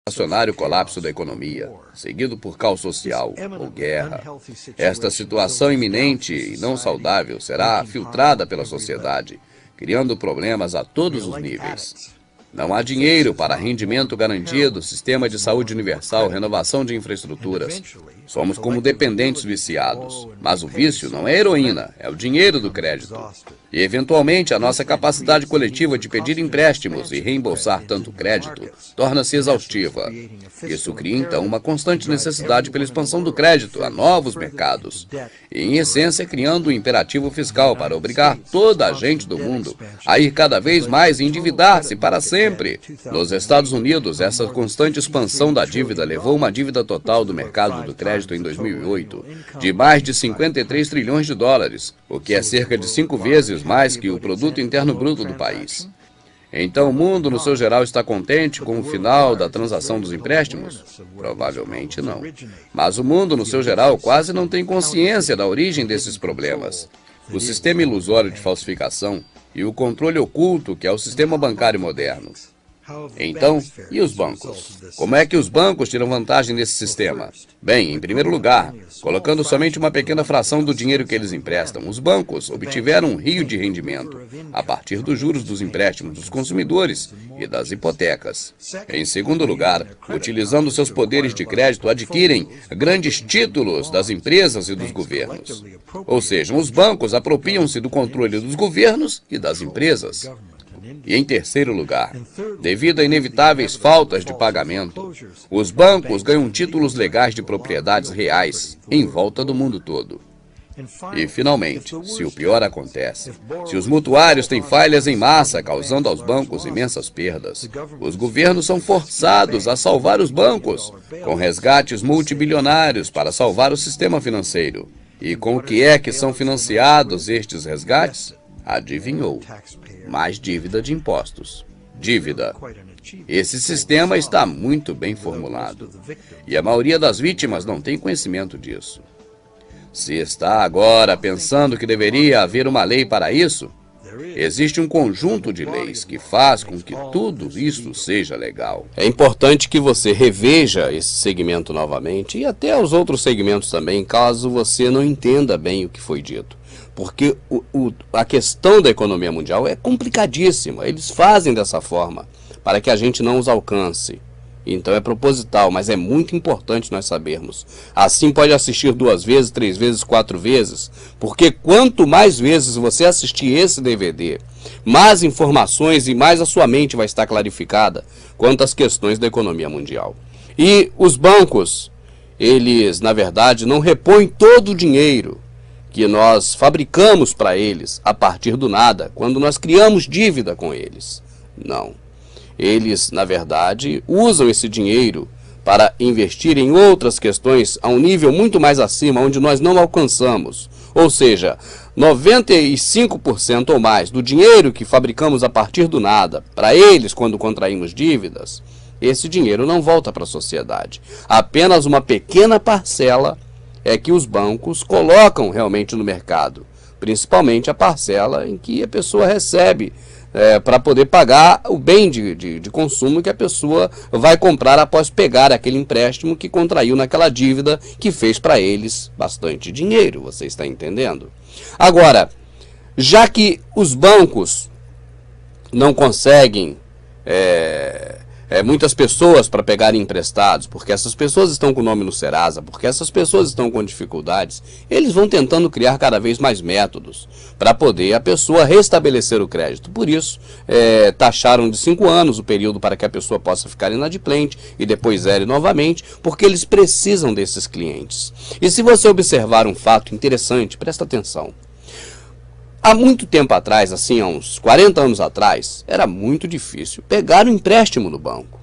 inflacionário colapso da economia, seguido por caos social ou guerra. Esta situação iminente e não saudável será filtrada pela sociedade, criando problemas a todos os níveis. Não há dinheiro para rendimento garantido, sistema de saúde universal, renovação de infraestruturas. Somos como dependentes viciados. Mas o vício não é heroína, é o dinheiro do crédito. E, eventualmente, a nossa capacidade coletiva de pedir empréstimos e reembolsar tanto crédito torna-se exaustiva. Isso cria, então, uma constante necessidade pela expansão do crédito a novos mercados. E, em essência, criando um imperativo fiscal para obrigar toda a gente do mundo a ir cada vez mais e endividar-se para sempre. Nos Estados Unidos, essa constante expansão da dívida levou uma dívida total do mercado do crédito em 2008 de mais de 53 trilhões de dólares, o que é cerca de 5 vezes mais que o produto interno bruto do país. Então, o mundo, no seu geral, está contente com o final da transação dos empréstimos? Provavelmente não. Mas o mundo, no seu geral, quase não tem consciência da origem desses problemas. O sistema ilusório de falsificação e o controle oculto que é o sistema bancário moderno. Então, e os bancos? Como é que os bancos tiram vantagem nesse sistema? Bem, em primeiro lugar, colocando somente uma pequena fração do dinheiro que eles emprestam, os bancos obtiveram um rio de rendimento a partir dos juros dos empréstimos dos consumidores e das hipotecas. Em segundo lugar, utilizando seus poderes de crédito, adquirem grandes títulos das empresas e dos governos. Ou seja, os bancos apropriam-se do controle dos governos e das empresas. E em terceiro lugar, devido a inevitáveis faltas de pagamento, os bancos ganham títulos legais de propriedades reais em volta do mundo todo. E, finalmente, se o pior acontece, se os mutuários têm falhas em massa, causando aos bancos imensas perdas, os governos são forçados a salvar os bancos, com resgates multibilionários para salvar o sistema financeiro. E com o que é que são financiados estes resgates? Adivinhou? Mais dívida de impostos. Dívida. Esse sistema está muito bem formulado. E a maioria das vítimas não tem conhecimento disso. Se está agora pensando que deveria haver uma lei para isso, existe um conjunto de leis que faz com que tudo isso seja legal. É importante que você reveja esse segmento novamente e até os outros segmentos também, caso você não entenda bem o que foi dito. Porque a questão da economia mundial é complicadíssima. Eles fazem dessa forma para que a gente não os alcance. Então é proposital, mas é muito importante nós sabermos. Assim pode assistir 2 vezes, 3 vezes, 4 vezes, porque quanto mais vezes você assistir esse DVD, mais informações e mais a sua mente vai estar clarificada quanto às questões da economia mundial. E os bancos, eles, na verdade, não repõem todo o dinheiro que nós fabricamos para eles a partir do nada, quando nós criamos dívida com eles. Não. Eles, na verdade, usam esse dinheiro para investir em outras questões a um nível muito mais acima, onde nós não alcançamos. Ou seja, 95% ou mais do dinheiro que fabricamos a partir do nada, para eles, quando contraímos dívidas, esse dinheiro não volta para a sociedade. Apenas uma pequena parcela é que os bancos colocam realmente no mercado, principalmente a parcela em que a pessoa recebe para poder pagar o bem de consumo que a pessoa vai comprar após pegar aquele empréstimo que contraiu naquela dívida que fez para eles bastante dinheiro, você está entendendo? Agora, já que os bancos não conseguem muitas pessoas para pegarem emprestados, porque essas pessoas estão com o nome no Serasa, porque essas pessoas estão com dificuldades, eles vão tentando criar cada vez mais métodos para poder a pessoa restabelecer o crédito. Por isso, taxaram de 5 anos o período para que a pessoa possa ficar inadimplente e depois zere novamente, porque eles precisam desses clientes. E se você observar um fato interessante, presta atenção. Há muito tempo atrás, assim, há uns 40 anos atrás, era muito difícil pegar um empréstimo no banco.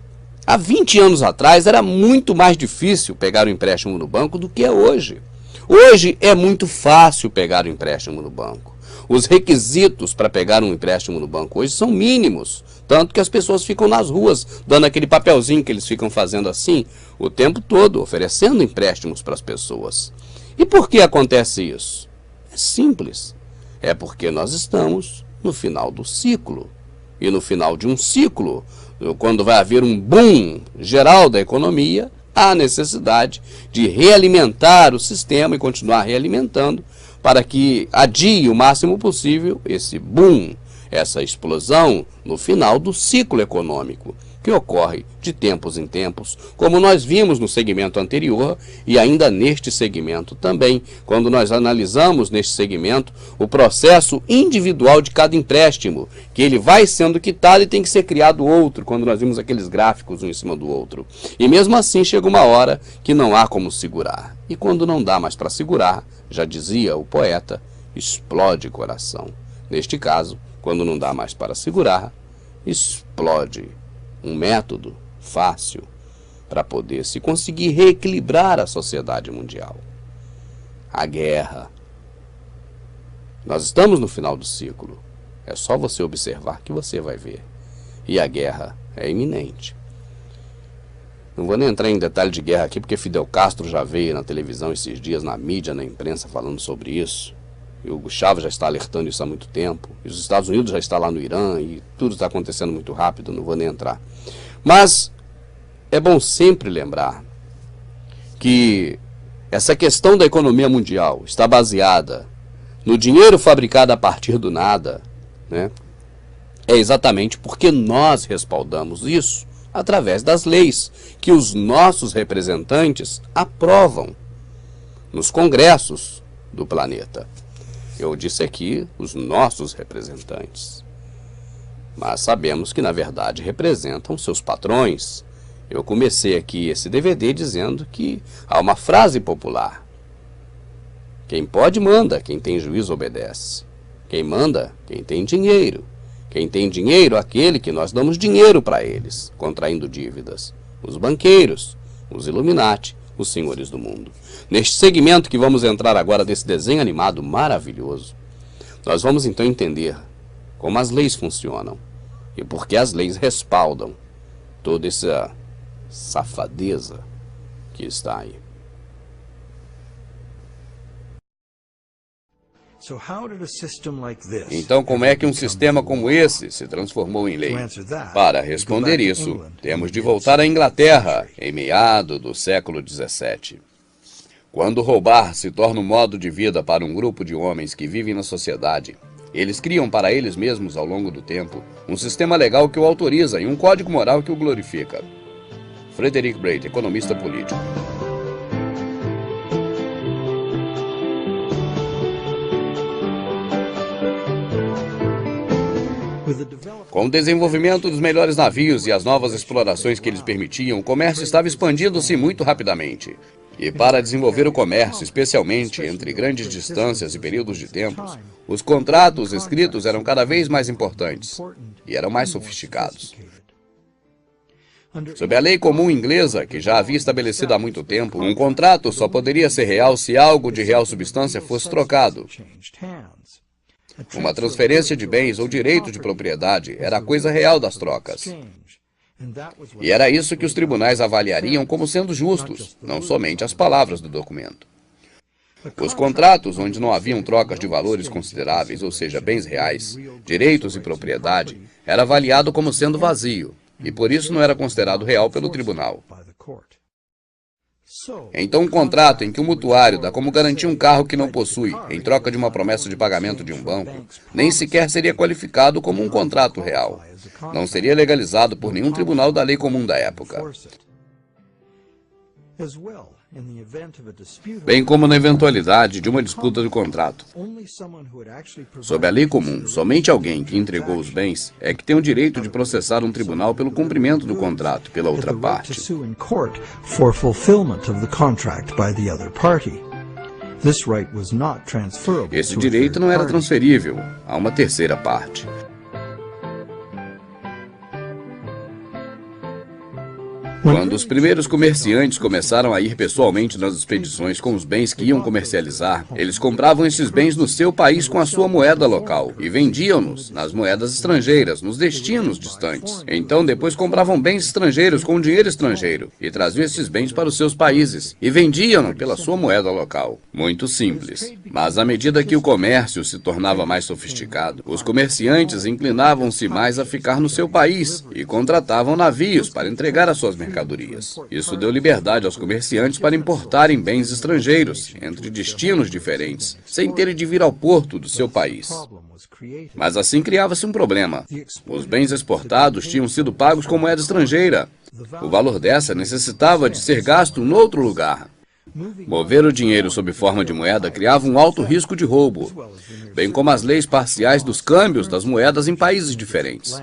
Há 20 anos atrás, era muito mais difícil pegar um empréstimo no banco do que é hoje. Hoje é muito fácil pegar um empréstimo no banco. Os requisitos para pegar um empréstimo no banco hoje são mínimos, tanto que as pessoas ficam nas ruas, dando aquele papelzinho que eles ficam fazendo assim, o tempo todo, oferecendo empréstimos para as pessoas. E por que acontece isso? É simples. É porque nós estamos no final do ciclo. E no final de um ciclo, quando vai haver um boom geral da economia, há necessidade de realimentar o sistema e continuar realimentando para que adie o máximo possível esse boom, essa explosão no final do ciclo econômico, que ocorre de tempos em tempos, como nós vimos no segmento anterior e ainda neste segmento também, quando nós analisamos neste segmento o processo individual de cada empréstimo, que ele vai sendo quitado e tem que ser criado outro, quando nós vimos aqueles gráficos um em cima do outro. E mesmo assim chega uma hora que não há como segurar. E quando não dá mais para segurar, já dizia o poeta, explode coração. Neste caso, quando não dá mais para segurar, explode. Um método fácil para poder se conseguir reequilibrar a sociedade mundial. A guerra. Nós estamos no final do ciclo. É só você observar que você vai ver. E a guerra é iminente. Não vou nem entrar em detalhe de guerra aqui, porque Fidel Castro já veio na televisão esses dias, na mídia, na imprensa, falando sobre isso. E o Hugo Chávez já está alertando isso há muito tempo. E os Estados Unidos já estão lá no Irã. E tudo está acontecendo muito rápido, não vou nem entrar. Mas é bom sempre lembrar que essa questão da economia mundial está baseada no dinheiro fabricado a partir do nada, né? É exatamente porque nós respaldamos isso através das leis que os nossos representantes aprovam nos congressos do planeta. Eu disse aqui os nossos representantes, mas sabemos que na verdade representam seus patrões. Eu comecei aqui esse DVD dizendo que há uma frase popular: quem pode manda, quem tem juízo obedece. Quem manda, quem tem dinheiro. Quem tem dinheiro, aquele que nós damos dinheiro para eles, contraindo dívidas. Os banqueiros, os Illuminati, os senhores do mundo. Neste segmento que vamos entrar agora desse desenho animado maravilhoso, nós vamos então entender como as leis funcionam e por que as leis respaldam toda essa safadeza que está aí. Então, como é que um sistema como esse se transformou em lei? Para responder isso, temos de voltar à Inglaterra, em meados do século XVII. Quando roubar se torna um modo de vida para um grupo de homens que vivem na sociedade, eles criam para eles mesmos, ao longo do tempo, um sistema legal que o autoriza e um código moral que o glorifica. Frederick Brait, economista político. Com o desenvolvimento dos melhores navios e as novas explorações que eles permitiam, o comércio estava expandindo-se muito rapidamente. E para desenvolver o comércio, especialmente entre grandes distâncias e períodos de tempos, os contratos escritos eram cada vez mais importantes e eram mais sofisticados. Sob a lei comum inglesa, que já havia estabelecido há muito tempo, um contrato só poderia ser real se algo de real substância fosse trocado. Uma transferência de bens ou direito de propriedade era a coisa real das trocas. E era isso que os tribunais avaliariam como sendo justos, não somente as palavras do documento. Os contratos, onde não haviam trocas de valores consideráveis, ou seja, bens reais, direitos e propriedade, era avaliado como sendo vazio, e por isso não era considerado real pelo tribunal. Então, um contrato em que o mutuário dá como garantia um carro que não possui, em troca de uma promessa de pagamento de um banco, nem sequer seria qualificado como um contrato real. Não seria legalizado por nenhum tribunal da lei comum da época. Bem como na eventualidade de uma disputa de contrato. Sob a lei comum, somente alguém que entregou os bens é que tem o direito de processar um tribunal pelo cumprimento do contrato pela outra parte. Esse direito não era transferível a uma terceira parte. Quando os primeiros comerciantes começaram a ir pessoalmente nas expedições com os bens que iam comercializar, eles compravam esses bens no seu país com a sua moeda local e vendiam-nos nas moedas estrangeiras, nos destinos distantes. Então, depois compravam bens estrangeiros com dinheiro estrangeiro e traziam esses bens para os seus países e vendiam-no pela sua moeda local. Muito simples. Mas à medida que o comércio se tornava mais sofisticado, os comerciantes inclinavam-se mais a ficar no seu país e contratavam navios para entregar as suas mercadorias. Isso deu liberdade aos comerciantes para importarem bens estrangeiros entre destinos diferentes, sem terem de vir ao porto do seu país. Mas assim criava-se um problema. Os bens exportados tinham sido pagos com moeda estrangeira. O valor dessa necessitava de ser gasto em outro lugar. Mover o dinheiro sob forma de moeda criava um alto risco de roubo, bem como as leis parciais dos câmbios das moedas em países diferentes.